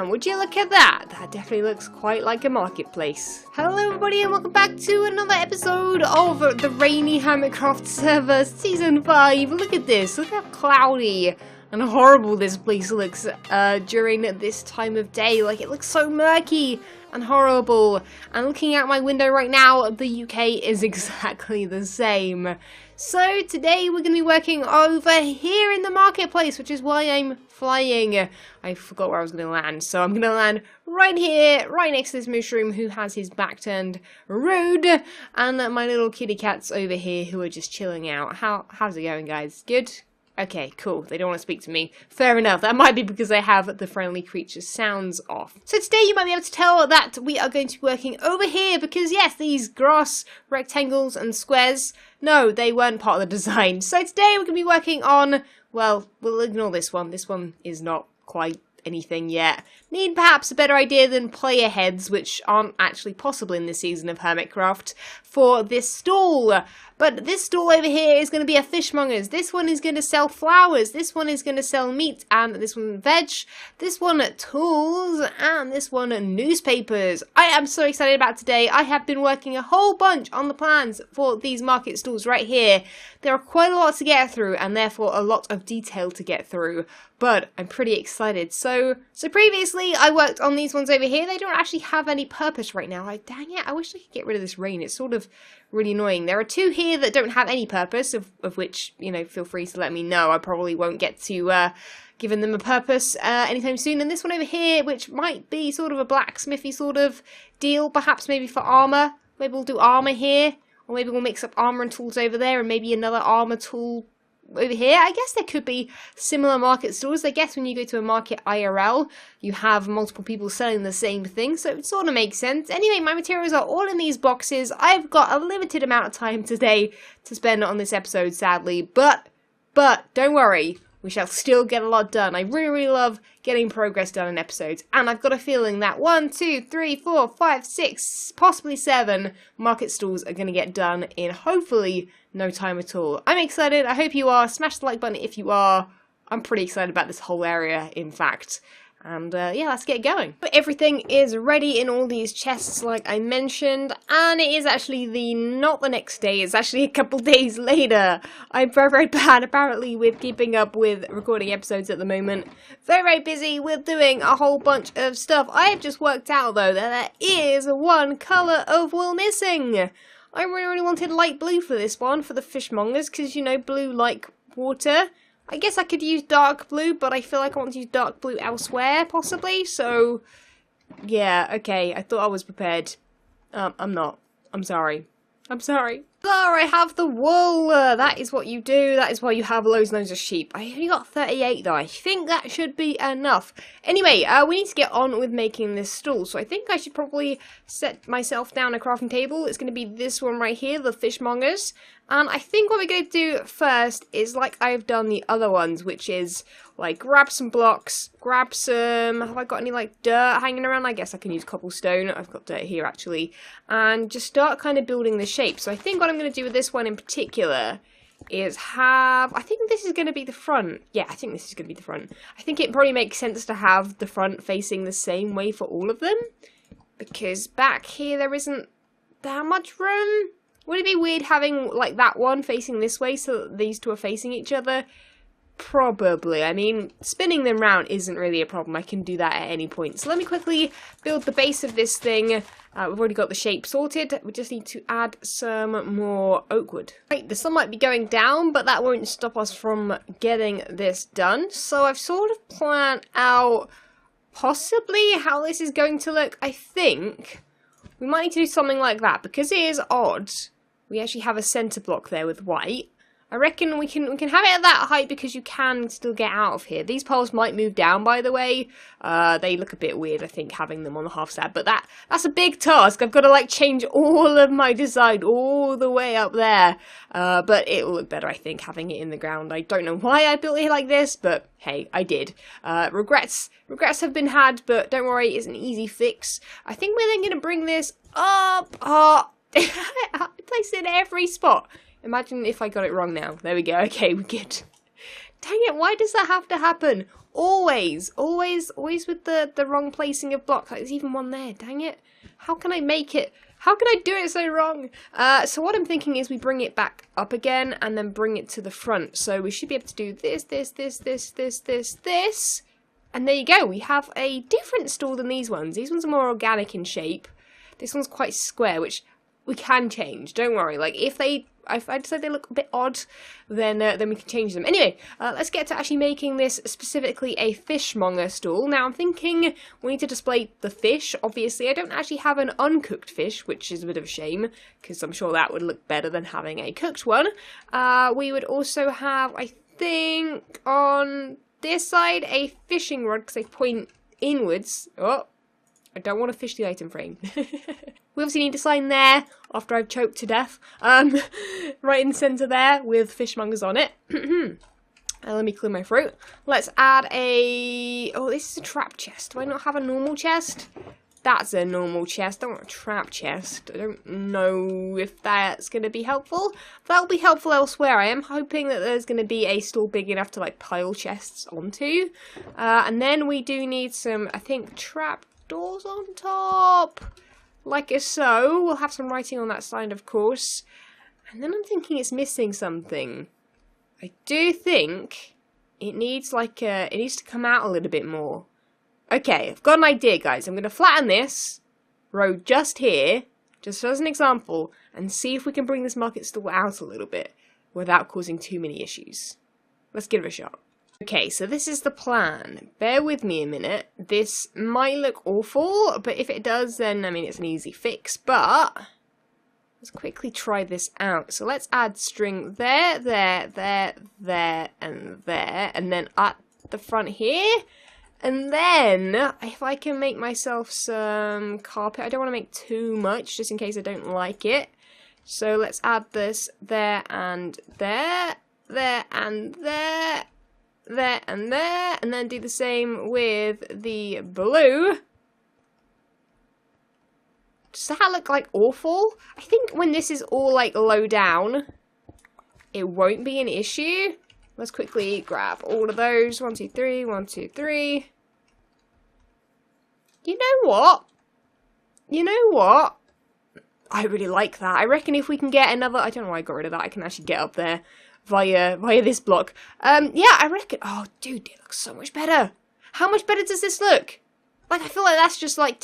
And would you look at that? That definitely looks quite like a marketplace. Hello everybody and welcome back to another episode of the rainy Hermitcraft server season 5. Look at this, look how cloudy and horrible this place looks during this time of day. Like, it looks so murky and horrible. And looking out my window right now, the UK is exactly the same. So today we're going to be working over here in the marketplace, which is why I'm flying. I forgot where I was going to land, so I'm going to land right here, right next to this mushroom who has his back turned rude, and my little kitty cats over here who are just chilling out. How's it going, guys? Good? Okay, cool. They don't want to speak to me. Fair enough. That might be because I have the friendly creature sounds off. So today you might be able to tell that we are going to be working over here because yes, these grass rectangles and squares, no, they weren't part of the design. So today we're going to be working on, well, we'll ignore this one. This one is not quite anything yet. Need perhaps a better idea than player heads, which aren't actually possible in this season of Hermitcraft, for this stall. But this stall over here is going to be a fishmonger's. This one is going to sell flowers. This one is going to sell meat, and this one veg. This one tools, and this one newspapers. I am so excited about today. I have been working a whole bunch on the plans for these market stalls right here. There are quite a lot to get through, and therefore a lot of detail to get through. But I'm pretty excited. So previously I worked on these ones over here. They don't actually have any purpose right now. Like, dang it, I wish I could get rid of this rain. It's sort of really annoying. There are two here that don't have any purpose, of which, you know, feel free to let me know. I probably won't get to giving them a purpose anytime soon. And this one over here, which might be sort of a blacksmithy sort of deal, perhaps maybe for armor. Maybe we'll do armor here, or maybe we'll mix up armor and tools over there, and maybe another armor tool over here. I guess there could be similar market stores. I guess when you go to a market IRL, you have multiple people selling the same thing, so it sort of makes sense. Anyway, my materials are all in these boxes. I've got a limited amount of time today to spend on this episode, sadly, but don't worry, we shall still get a lot done. I really love getting progress done in episodes, and I've got a feeling that 1, 2, 3, 4, 5, 6, possibly 7 market stalls are going to get done in hopefully no time at all. I'm excited. I hope you are. Smash the like button if you are. I'm pretty excited about this whole area, in fact. And yeah, let's get going. But everything is ready in all these chests, like I mentioned, and it is actually not the next day, it's actually a couple days later. I'm very bad, apparently, with keeping up with recording episodes at the moment. Very busy with doing a whole bunch of stuff. I have just worked out, though, that there is one colour of wool missing. I really wanted light blue for this one, for the fishmongers, because, you know, blue like water. I guess I could use dark blue, but I feel like I want to use dark blue elsewhere, possibly, so yeah, okay, I thought I was prepared. I'm not. I'm sorry. I'm sorry. There, I have the wool. That is what you do. That is why you have loads and loads of sheep. I only got 38 though. I think that should be enough. Anyway, we need to get on with making this stall. So I think I should probably set myself down a crafting table. It's going to be this one right here, the fishmongers. And I think what we're going to do first is like I've done the other ones, which is like grab some blocks, grab some, have I got any like dirt hanging around? I guess I can use cobblestone. I've got dirt here actually. And just start kind of building the shape. So I think what I'm going to do with this one in particular is have, I think this is going to be the front. Yeah, I think this is going to be the front. I think it probably makes sense to have the front facing the same way for all of them, because back here there isn't that much room. Would it be weird having like that one facing this way so that these two are facing each other? Probably. I mean, spinning them round isn't really a problem. I can do that at any point. So let me quickly build the base of this thing. We've already got the shape sorted. We just need to add some more oak wood. Right, the sun might be going down, but that won't stop us from getting this done. So I've sort of planned out possibly how this is going to look. I think we might need to do something like that because it is odd. We actually have a centre block there with white. I reckon we can have it at that height because you can still get out of here. These poles might move down, by the way. They look a bit weird, I think, having them on the half slab. But that's a big task. I've got to like change all of my design all the way up there. But it will look better, I think, having it in the ground. I don't know why I built it like this, but hey, I did. Regrets have been had, but don't worry, it's an easy fix. I think we're then going to bring this up. I placed it in every spot. Imagine if I got it wrong now. There we go. Okay, we're good. Dang it, why does that have to happen? Always with the wrong placing of blocks. Like, there's even one there, dang it. How can I make it? How can I do it so wrong? So what I'm thinking is we bring it back up again and then bring it to the front. So we should be able to do this. And there you go. We have a different stool than these ones. These ones are more organic in shape. This one's quite square, which we can change. Don't worry. Like, if I decide they look a bit odd, then we can change them. Anyway, let's get to actually making this specifically a fishmonger stool. Now, I'm thinking we need to display the fish. Obviously, I don't actually have an uncooked fish, which is a bit of a shame, because I'm sure that would look better than having a cooked one. We would also have, I think, on this side, a fishing rod, because they point inwards. Oh, I don't want to fish the item frame. We obviously need a sign there, after I've choked to death. Right in the centre there, with fishmongers on it. Let me clear my throat. Let's add a... Oh, this is a trap chest. Do I not have a normal chest? That's a normal chest. I don't want a trap chest. I don't know if that's going to be helpful. That'll be helpful elsewhere. I am hoping that there's going to be a stall big enough to, like, pile chests onto. And then we do need some, I think, trap doors on top. Like so. We'll have some writing on that side, of course. And then I'm thinking it's missing something. I do think it needs, like, it needs to come out a little bit more. Okay, I've got an idea, guys. I'm going to flatten this row just here, just as an example, and see if we can bring this market stall out a little bit without causing too many issues. Let's give it a shot. Okay, so this is the plan. Bear with me a minute. This might look awful, but if it does, then, I mean, it's an easy fix. But let's quickly try this out. So let's add string there, and then at the front here. And then, if I can make myself some carpet, I don't want to make too much, just in case I don't like it. So let's add this there and there, there and there, there and there, and then do the same with the blue. Does that look like awful? I think when this is all like low down, it won't be an issue. Let's quickly grab all of those. 1, 2, 3, 1, 2, 3. You know what? You know what? I really like that. I reckon if we can get another... I don't know why I got rid of that. I can actually get up there via this block. Yeah, I reckon... Oh, dude, it looks so much better. How much better does this look? Like, I feel like that's just, like,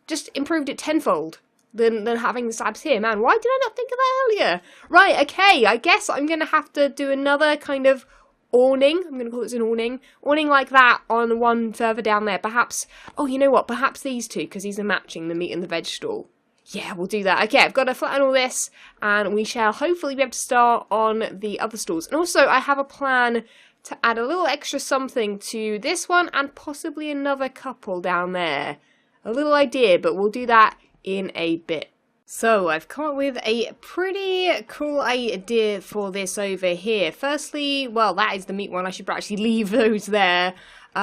just improved it tenfold than having the slabs here. Man, why did I not think of that earlier? Right, okay, I guess I'm going to have to do another kind of awning. I'm going to call this an awning. Awning like that on the one further down there. Perhaps, oh, you know what? Perhaps these two, because these are matching the meat and the veg stall. Yeah, we'll do that. Okay, I've got to flatten all this, and we shall hopefully be able to start on the other stalls. And also, I have a plan to add a little extra something to this one, and possibly another couple down there. A little idea, but we'll do that in a bit. So I've come up with a pretty cool idea for this over here. Firstly, well, that is the meat one. I should actually leave those there.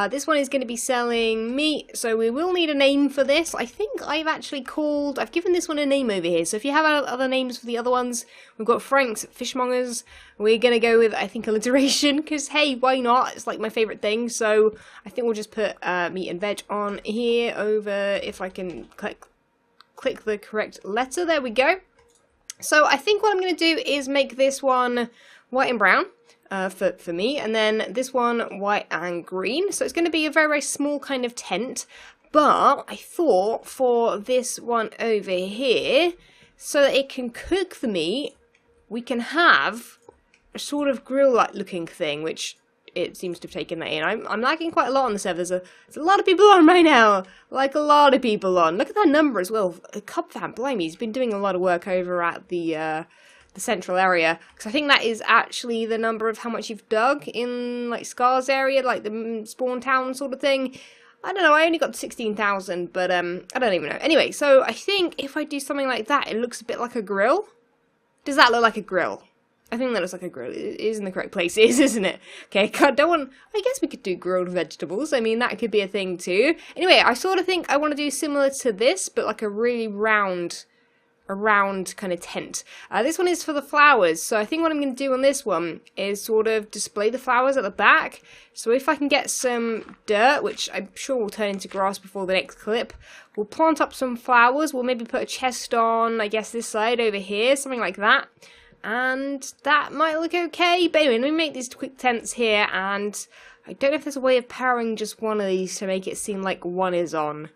This one is going to be selling meat, so we will need a name for this. I think I've given this one a name over here. So if you have other names for the other ones, we've got Frank's Fishmongers. We're going to go with, I think, alliteration, because hey, why not? It's like my favourite thing. So I think we'll just put meat and veg on here over, if I can click the correct letter. There we go. So I think what I'm going to do is make this one white and brown for me, and then this one white and green. So it's going to be a very, very small kind of tent. But I thought for this one over here, so that it can cook the meat, we can have a sort of grill-like looking thing, which it seems to have taken that in. I'm lagging quite a lot on the server. There's a lot of people on right now. Like, a lot of people on. Look at that number as well. Cubfam, blimey, he's been doing a lot of work over at the central area. Because I think that is actually the number of how much you've dug in, like, Scar's area, like the spawn town sort of thing. I don't know, I only got 16,000, but I don't even know. Anyway, so I think if I do something like that, it looks a bit like a grill. Does that look like a grill? I think that looks like a grill. It is in the correct place. It is, isn't it? Okay, I guess we could do grilled vegetables. I mean, that could be a thing too. Anyway, I sort of think I want to do similar to this, but like a really round round kind of tent. This one is for the flowers, so I think what I'm going to do on this one is sort of display the flowers at the back. So if I can get some dirt, which I'm sure will turn into grass before the next clip, we'll plant up some flowers. We'll maybe put a chest on, I guess, this side over here, something like that. And that might look okay. But anyway, let me make these quick tents here, and I don't know if there's a way of powering just one of these to make it seem like one is on.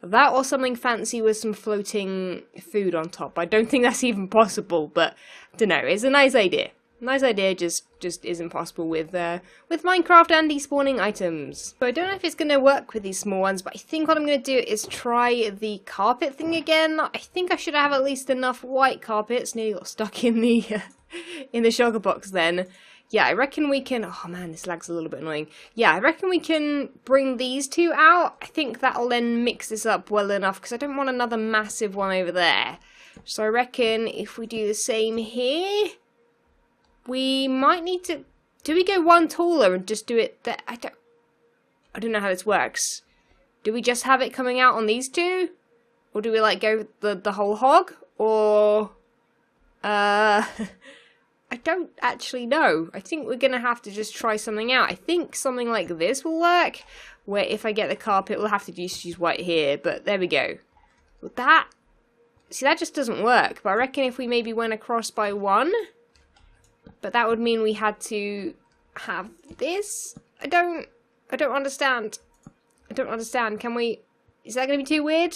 That or something fancy with some floating food on top. I don't think that's even possible, but I don't know. It's a nice idea. Nice idea, just isn't possible with Minecraft and despawning items. So I don't know if it's going to work with these small ones, but I think what I'm going to do is try the carpet thing again. I think I should have at least enough white carpets. Nearly got stuck in the sugar box then. Yeah, I reckon we can... Oh man, this lag's a little bit annoying. Yeah, I reckon we can bring these two out. I think that'll then mix this up well enough, because I don't want another massive one over there. So I reckon if we do the same here, we might need to... Do we go one taller and just do it there? I don't know how this works. Do we just have it coming out on these two? Or do we, like, go the whole hog? Or... I don't actually know. I think we're going to have to just try something out. I think something like this will work, where if I get the carpet, we'll have to just use white here, but there we go. With that, see, that just doesn't work, but I reckon if we maybe went across by one, but that would mean we had to have this. I don't understand. I don't understand. Can we, is that going to be too weird?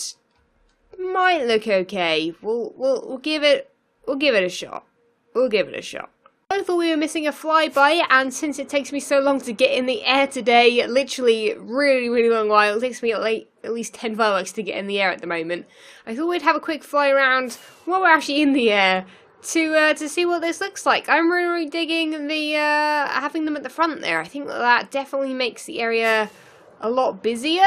Might look okay. We'll give it a shot. We'll give it a shot. I thought we were missing a flyby, and since it takes me so long to get in the air today, literally really long while, it takes me at least 10 fireworks to get in the air at the moment, I thought we'd have a quick fly around while we're actually in the air to see what this looks like. I'm really digging the having them at the front there. I think that definitely makes the area a lot busier.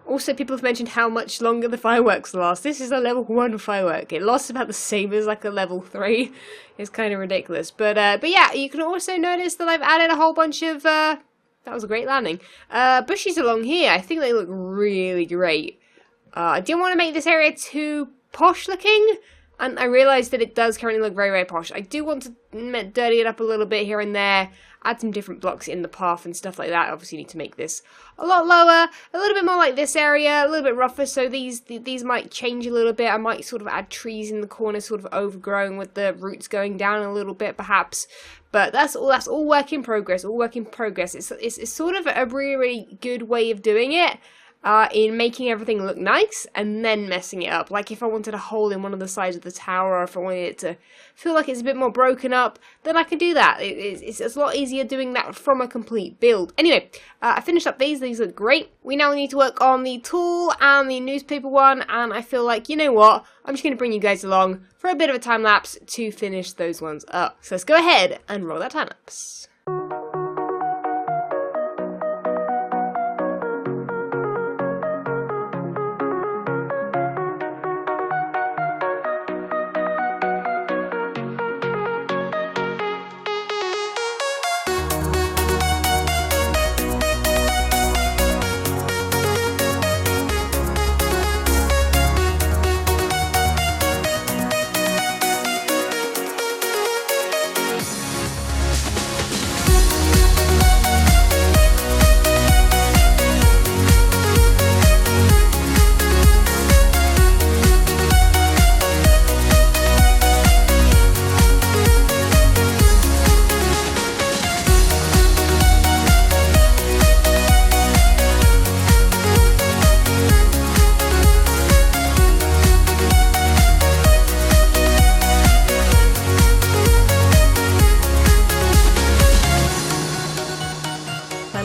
Also, people have mentioned how much longer the fireworks last. This is a level 1 firework. It lasts about the same as like a level 3. It's kind of ridiculous. But yeah, you can also notice that I've added a whole bunch of, that was a great landing, bushes along here. I think they look really great. I didn't want to make this area too posh looking, and I realised that it does currently look very posh. I do want to dirty it up a little bit here and there, add some different blocks in the path and stuff like that. Obviously, you need to make this a lot lower, a little bit more like this area, a little bit rougher, so these might change a little bit. I might sort of add trees in the corner, sort of overgrowing with the roots going down a little bit, perhaps. But that's all work in progress, It's sort of a really good way of doing it. In making everything look nice and then messing it up. Like if I wanted a hole in one of the sides of the tower, or if I wanted it to feel like it's a bit more broken up, then I can do that. It's a lot easier doing that from a complete build. Anyway, I finished up these look great. We now need to work on the tool and the newspaper one, and I feel like, you know what, I'm just going to bring you guys along for a bit of a time lapse to finish those ones up. So let's go ahead and roll that time lapse.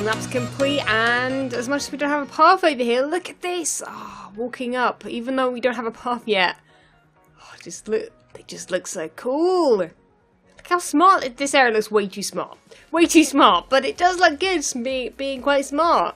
Lapse complete, and as much as we don't have a path over here, look at this! Oh, walking up, even though we don't have a path yet. Oh, they just look so cool! Look how smart, this area looks way too smart. Way too smart, but it does look good, being quite smart.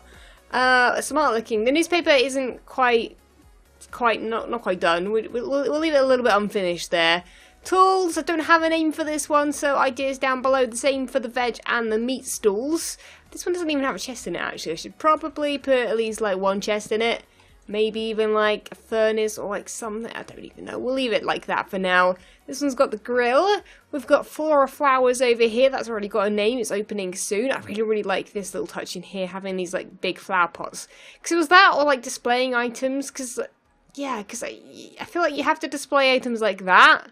Smart looking. The newspaper isn't not quite done. We'll leave it a little bit unfinished there. Tools, I don't have a name for this one, so ideas down below. The same for the veg and the meat stalls. This one doesn't even have a chest in it, actually. I should probably put at least like one chest in it. maybe even like a furnace or like something. I don't even know. We'll leave it like that for now. This one's got the grill. We've got flora flowers over here. That's already got a name. It's opening soon. I really like this little touch in here, having these like big flower pots. Because it was that or like displaying items. Because yeah, because I feel like you have to display items like that.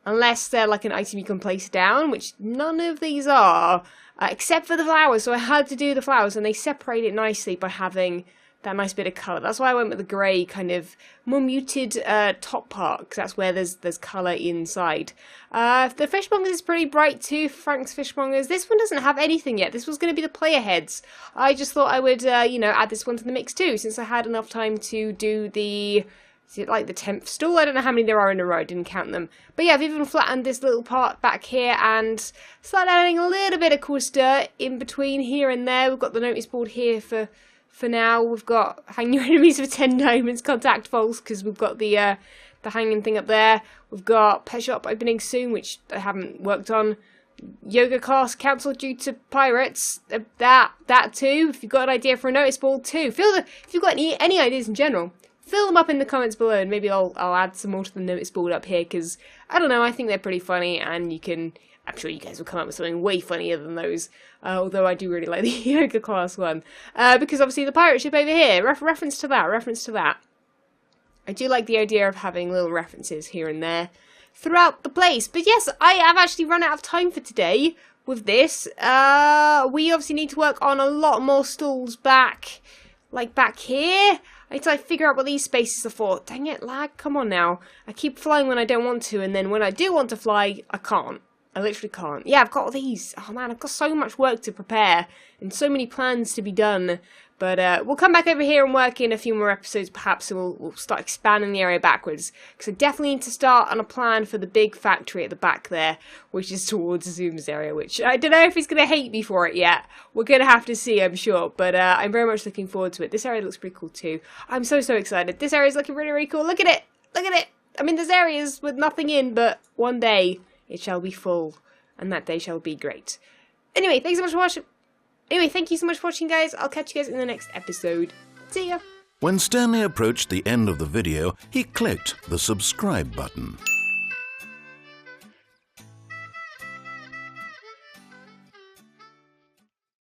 Unless they're like an item you can place down, which none of these are. Except for the flowers. So I had to do the flowers and they separate it nicely by having that nice bit of colour. That's why I went with the grey kind of more muted top part, because that's where there's colour inside. The fishmongers is pretty bright too, Frank's fishmongers. This one doesn't have anything yet. This was going to be the player heads. I just thought I would, you know, add this one to the mix too, since I had enough time to do the... Is it like the 10th stall? I don't know how many there are in a row, I didn't count them. But yeah, I've even flattened this little part back here and started adding a little bit of cool dirt in between here and there. We've got the notice board here for now. We've got hang your enemies for 10 diamonds, contact false, because we've got the hanging thing up there. We've got pet shop opening soon, which I haven't worked on. Yoga class cancelled due to pirates. That too. If you've got an idea for a notice board too, if you've got any ideas in general, fill them up in the comments below, and maybe I'll add some more to the notice board up here, because, I don't know, I think they're pretty funny, and I'm sure you guys will come up with something way funnier than those, although I do really like the yoga class one, because obviously the pirate ship over here, reference to that. I do like the idea of having little references here and there throughout the place, but yes, I have actually run out of time for today with this. We obviously need to work on a lot more stalls back here. I need to like figure out what these spaces are for. Dang it, lag, come on now. I keep flying when I don't want to, and then when I do want to fly, I can't. I literally can't. Yeah, I've got all these. Oh man, I've got so much work to prepare, and so many plans to be done. But we'll come back over here and work in a few more episodes perhaps, and we'll start expanding the area backwards. Because I definitely need to start on a plan for the big factory at the back there, which is towards Zoom's area, which I don't know if he's going to hate me for it yet. We're going to have to see, I'm sure. But I'm very much looking forward to it. This area looks pretty cool too. I'm so excited. This area is looking really cool. Look at it. Look at it. I mean, there's areas with nothing in, but one day it shall be full. And that day shall be great. Anyway, thanks so much for watching. Anyway, thank you so much for watching, guys. I'll catch you guys in the next episode. See ya! When Stanley approached the end of the video, he clicked the subscribe button.